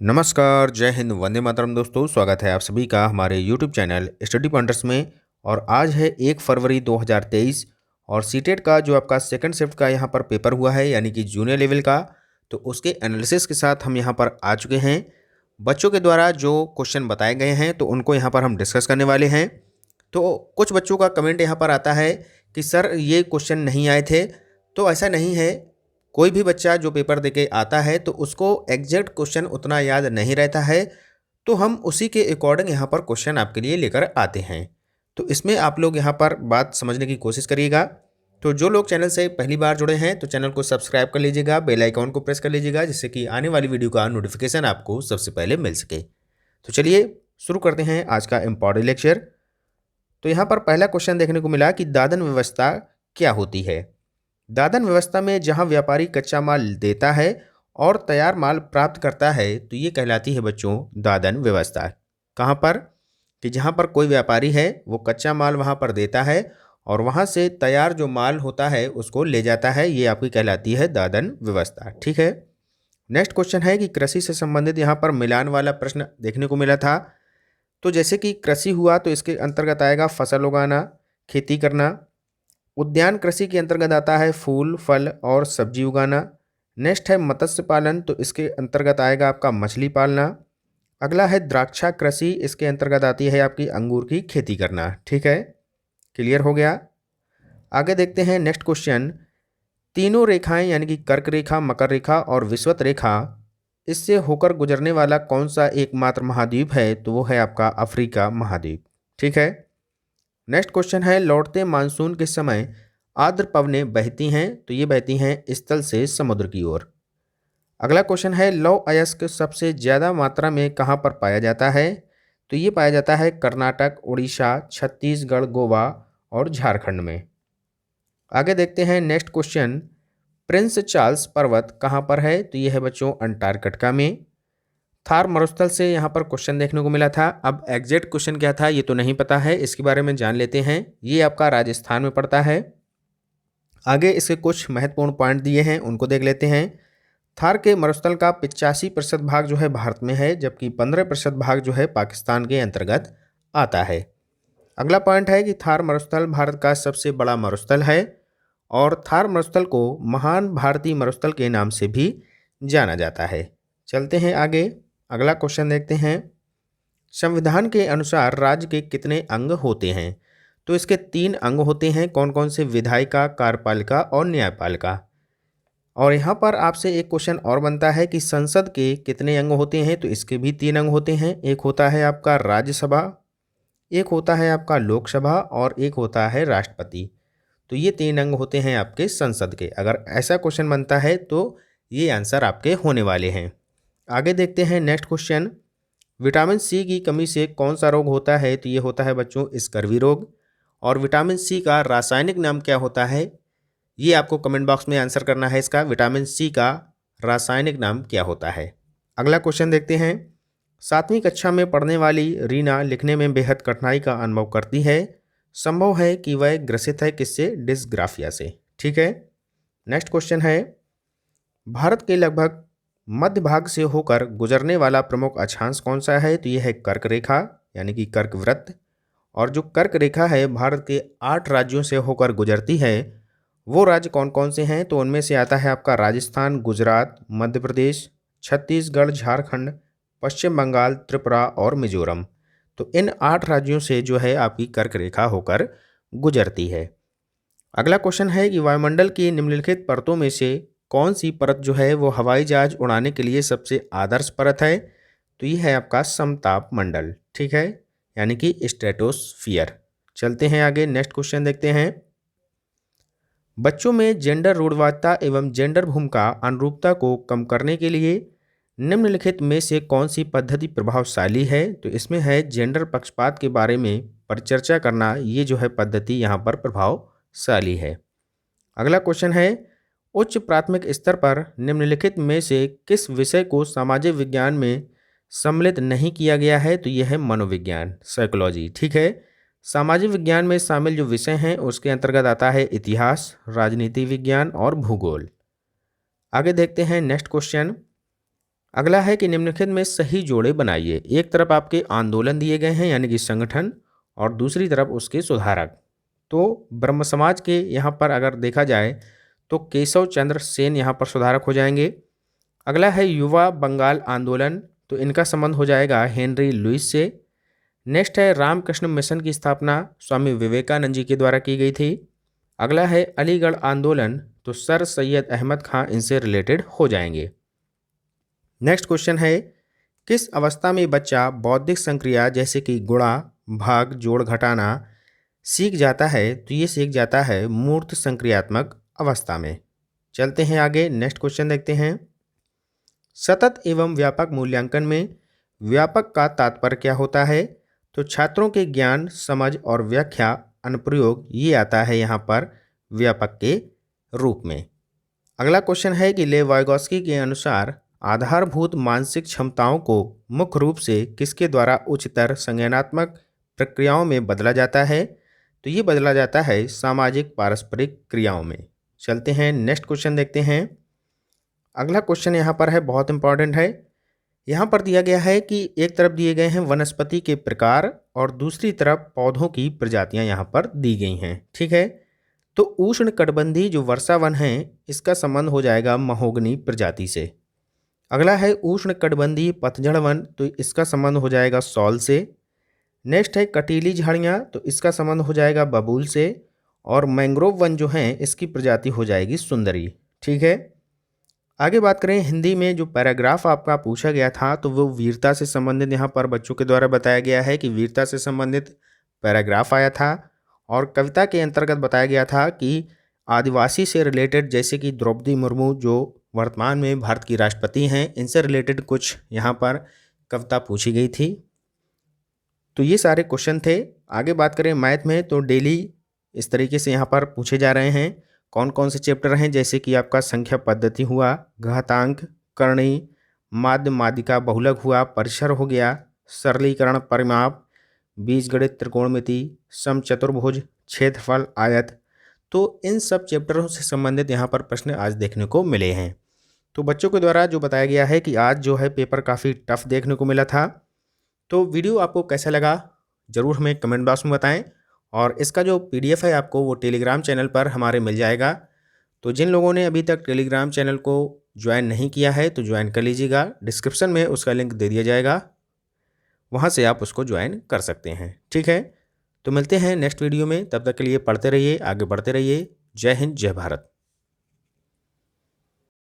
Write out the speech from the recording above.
नमस्कार, जय हिंद, वंदे मातरम दोस्तों। स्वागत है आप सभी का हमारे यूट्यूब चैनल स्टडी पॉइंटर्स में। और आज है 1 फरवरी 2023 और सीटेट का जो आपका सेकंड शिफ्ट का यहाँ पर पेपर हुआ है, यानी कि जूनियर लेवल का, तो उसके एनालिसिस के साथ हम यहाँ पर आ चुके हैं। बच्चों के द्वारा जो क्वेश्चन बताए गए हैं तो उनको यहाँ पर हम डिस्कस करने वाले हैं। तो कुछ बच्चों का कमेंट यहाँ पर आता है कि सर ये क्वेश्चन नहीं आए थे, तो ऐसा नहीं है। कोई भी बच्चा जो पेपर देके आता है तो उसको एग्जैक्ट क्वेश्चन उतना याद नहीं रहता है, तो हम उसी के अकॉर्डिंग यहाँ पर क्वेश्चन आपके लिए लेकर आते हैं। तो इसमें आप लोग यहाँ पर बात समझने की कोशिश करिएगा। तो जो लोग चैनल से पहली बार जुड़े हैं तो चैनल को सब्सक्राइब कर लीजिएगा, बेल आइकॉन को प्रेस कर लीजिएगा, जिससे कि आने वाली वीडियो का नोटिफिकेशन आपको सबसे पहले मिल सके। तो चलिए शुरू करते हैं आज का इम्पॉर्टेंट लेक्चर। तो यहाँ पर पहला क्वेश्चन देखने को मिला कि दादन व्यवस्था क्या होती है। दादन व्यवस्था में जहाँ व्यापारी कच्चा माल देता है और तैयार माल प्राप्त करता है तो ये कहलाती है बच्चों दादन व्यवस्था। कहाँ पर कि जहाँ पर कोई व्यापारी है वो कच्चा माल वहाँ पर देता है और वहाँ से तैयार जो माल होता है उसको ले जाता है, ये आपकी कहलाती है दादन व्यवस्था। ठीक है। नेक्स्ट क्वेश्चन है कि कृषि से संबंधित यहाँ पर मिलान वाला प्रश्न देखने को मिला था। तो जैसे कि कृषि हुआ तो इसके अंतर्गत आएगा फसल उगाना, खेती करना। उद्यान कृषि के अंतर्गत आता है फूल, फल और सब्जी उगाना। नेक्स्ट है मत्स्य पालन, तो इसके अंतर्गत आएगा आपका मछली पालना। अगला है द्राक्षा कृषि, इसके अंतर्गत आती है आपकी अंगूर की खेती करना। ठीक है, क्लियर हो गया। आगे देखते हैं नेक्स्ट क्वेश्चन। तीनों रेखाएं यानी कि कर्क रेखा, मकर रेखा और विषुवत रेखा, इससे होकर गुजरने वाला कौन सा एकमात्र महाद्वीप है, तो वो है आपका अफ्रीका महाद्वीप। ठीक है। नेक्स्ट क्वेश्चन है लौटते मानसून के समय आर्द्र पवनें बहती हैं, तो ये बहती हैं स्थल से समुद्र की ओर। अगला क्वेश्चन है लौह अयस्क सबसे ज़्यादा मात्रा में कहाँ पर पाया जाता है, तो ये पाया जाता है कर्नाटक, उड़ीसा, छत्तीसगढ़, गोवा और झारखंड में। आगे देखते हैं नेक्स्ट क्वेश्चन। प्रिंस चार्ल्स पर्वत कहाँ पर है, तो ये है बच्चों अंटार्कटिका में। थार मरुस्थल से यहाँ पर क्वेश्चन देखने को मिला था। अब एग्जैक्ट क्वेश्चन क्या था ये तो नहीं पता है, इसके बारे में जान लेते हैं। ये आपका राजस्थान में पड़ता है। आगे इसके कुछ महत्वपूर्ण पॉइंट दिए हैं, उनको देख लेते हैं। थार के मरुस्थल का 85% भाग जो है भारत में है, जबकि 15% भाग जो है पाकिस्तान के अंतर्गत आता है। अगला पॉइंट है कि थार मरुस्थल भारत का सबसे बड़ा मरुस्थल है और थार मरुस्थल को महान भारतीय मरुस्थल के नाम से भी जाना जाता है। चलते हैं आगे, अगला क्वेश्चन देखते हैं। संविधान के अनुसार राज्य के कितने अंग होते हैं, तो इसके 3 अंग होते हैं। कौन कौन से? विधायिका, कार्यपालिका और न्यायपालिका। और यहाँ पर आपसे एक क्वेश्चन और बनता है कि संसद के कितने अंग होते हैं, तो इसके भी 3 अंग होते हैं। एक होता है आपका राज्यसभा, एक होता है आपका लोकसभा और एक होता है राष्ट्रपति। तो ये 3 अंग होते हैं आपके संसद के। अगर ऐसा क्वेश्चन बनता है तो ये आंसर आपके होने वाले हैं। आगे देखते हैं नेक्स्ट क्वेश्चन। विटामिन सी की कमी से कौन सा रोग होता है, तो ये होता है बच्चों स्कर्वी रोग। और विटामिन सी का रासायनिक नाम क्या होता है, ये आपको कमेंट बॉक्स में आंसर करना है। इसका विटामिन सी का रासायनिक नाम क्या होता है। अगला क्वेश्चन देखते हैं। 7वीं कक्षा में पढ़ने वाली रीना लिखने में बेहद कठिनाई का अनुभव करती है। संभव है कि वह ग्रसित है किससे? डिस्ग्राफिया से। ठीक है। नेक्स्ट क्वेश्चन है भारत के लगभग मध्य भाग से होकर गुजरने वाला प्रमुख अक्षांश कौन सा है, तो यह है कर्क रेखा यानी कि कर्क वृत्त। और जो कर्क रेखा है भारत के 8 राज्यों से होकर गुजरती है। वो राज्य कौन कौन से हैं, तो उनमें से आता है आपका राजस्थान, गुजरात, मध्य प्रदेश, छत्तीसगढ़, झारखंड, पश्चिम बंगाल, त्रिपुरा और मिजोरम। तो इन 8 राज्यों से जो है आपकी कर्क रेखा होकर गुजरती है। अगला क्वेश्चन है कि वायुमंडल की निम्नलिखित परतों में से कौन सी परत जो है वो हवाई जहाज उड़ाने के लिए सबसे आदर्श परत है, तो ये है आपका समताप मंडल। ठीक है, यानी कि स्ट्रेटोस्फियर। चलते हैं आगे, नेक्स्ट क्वेश्चन देखते हैं। बच्चों में जेंडर रूढ़वादिता एवं जेंडर भूमिका अनुरूपता को कम करने के लिए निम्नलिखित में से कौन सी पद्धति प्रभावशाली है, तो इसमें है जेंडर पक्षपात के बारे में परिचर्चा करना। ये जो है पद्धति यहाँ पर प्रभावशाली है। अगला क्वेश्चन है उच्च प्राथमिक स्तर पर निम्नलिखित में से किस विषय को सामाजिक विज्ञान में सम्मिलित नहीं किया गया है, तो यह है मनोविज्ञान, साइकोलॉजी। ठीक है। सामाजिक विज्ञान में शामिल जो विषय हैं उसके अंतर्गत आता है इतिहास, राजनीति विज्ञान और भूगोल। आगे देखते हैं नेक्स्ट क्वेश्चन। अगला है कि निम्नलिखित में सही जोड़े बनाइए। एक तरफ आपके आंदोलन दिए गए हैं यानी कि संगठन, और दूसरी तरफ उसके सुधारक। तो ब्रह्म समाज के यहाँ पर अगर देखा जाए तो केशव चंद्र सेन यहाँ पर सुधारक हो जाएंगे। अगला है युवा बंगाल आंदोलन, तो इनका संबंध हो जाएगा हेनरी लुइस से। नेक्स्ट है रामकृष्ण मिशन की स्थापना स्वामी विवेकानंद जी के द्वारा की गई थी। अगला है अलीगढ़ आंदोलन, तो सर सैयद अहमद खां इनसे रिलेटेड हो जाएंगे। नेक्स्ट क्वेश्चन है किस अवस्था में बच्चा बौद्धिक संक्रिया जैसे कि गुणा भाग जोड़ घटाना सीख जाता है? तो ये सीख जाता है मूर्त संक्रियात्मक अवस्था में। चलते हैं आगे, नेक्स्ट क्वेश्चन देखते हैं। सतत एवं व्यापक मूल्यांकन में व्यापक का तात्पर्य क्या होता है? तो छात्रों के ज्ञान समझ और व्याख्या अनुप्रयोग ये आता है यहाँ पर व्यापक के रूप में। अगला क्वेश्चन है कि लेव वाइगोस्की के अनुसार आधारभूत मानसिक क्षमताओं को मुख्य रूप से किसके द्वारा उच्चतर संज्ञानात्मक प्रक्रियाओं में बदला जाता है? तो ये बदला जाता है सामाजिक पारस्परिक क्रियाओं में। चलते हैं नेक्स्ट क्वेश्चन देखते हैं। अगला क्वेश्चन यहाँ पर है, बहुत इंपॉर्टेंट है। यहाँ पर दिया गया है कि एक तरफ दिए गए हैं वनस्पति के प्रकार और दूसरी तरफ पौधों की प्रजातियाँ यहाँ पर दी गई हैं, ठीक है। तो उष्ण कटिबंधीय जो वर्षा वन है इसका संबंध हो जाएगा महोगनी प्रजाति से। अगला है उष्ण कटिबंधीय पतझड़ वन, तो इसका संबंध हो जाएगा सॉल से। नेक्स्ट है कटीली झाड़ियाँ, तो इसका संबंध हो जाएगा बबूल से। और मैंग्रोव वन जो हैं इसकी प्रजाति हो जाएगी सुंदरी, ठीक है। आगे बात करें हिंदी में जो पैराग्राफ आपका पूछा गया था तो वो वीरता से संबंधित यहाँ पर बच्चों के द्वारा बताया गया है कि वीरता से संबंधित पैराग्राफ आया था। और कविता के अंतर्गत बताया गया था कि आदिवासी से रिलेटेड, जैसे कि द्रौपदी मुर्मू जो वर्तमान में भारत की राष्ट्रपति हैं, इनसे रिलेटेड कुछ यहाँ पर कविता पूछी गई थी। तो ये सारे क्वेश्चन थे। आगे बात करें मैथ में तो डेली इस तरीके से यहाँ पर पूछे जा रहे हैं। कौन कौन से चैप्टर हैं, जैसे कि आपका संख्या पद्धति हुआ, घातांक, करणी, माध्य माध्यिका बहुलक हुआ, परिसर हो गया, सरलीकरण परिमाप, बीजगणित त्रिकोणमिति, समचतुर्भुज, क्षेत्रफल, आयत। तो इन सब चैप्टरों से संबंधित यहाँ पर प्रश्न आज देखने को मिले हैं। तो बच्चों के द्वारा जो बताया गया है कि आज जो है पेपर काफ़ी टफ देखने को मिला था। तो वीडियो आपको कैसा लगा ज़रूर हमें कमेंट बॉक्स में बताएं। और इसका जो PDF है आपको वो टेलीग्राम चैनल पर हमारे मिल जाएगा। तो जिन लोगों ने अभी तक टेलीग्राम चैनल को ज्वाइन नहीं किया है तो ज्वाइन कर लीजिएगा, डिस्क्रिप्शन में उसका लिंक दे दिया जाएगा, वहाँ से आप उसको ज्वाइन कर सकते हैं, ठीक है। तो मिलते हैं नेक्स्ट वीडियो में, तब तक के लिए पढ़ते रहिए, आगे बढ़ते रहिए। जय हिंद, जय भारत।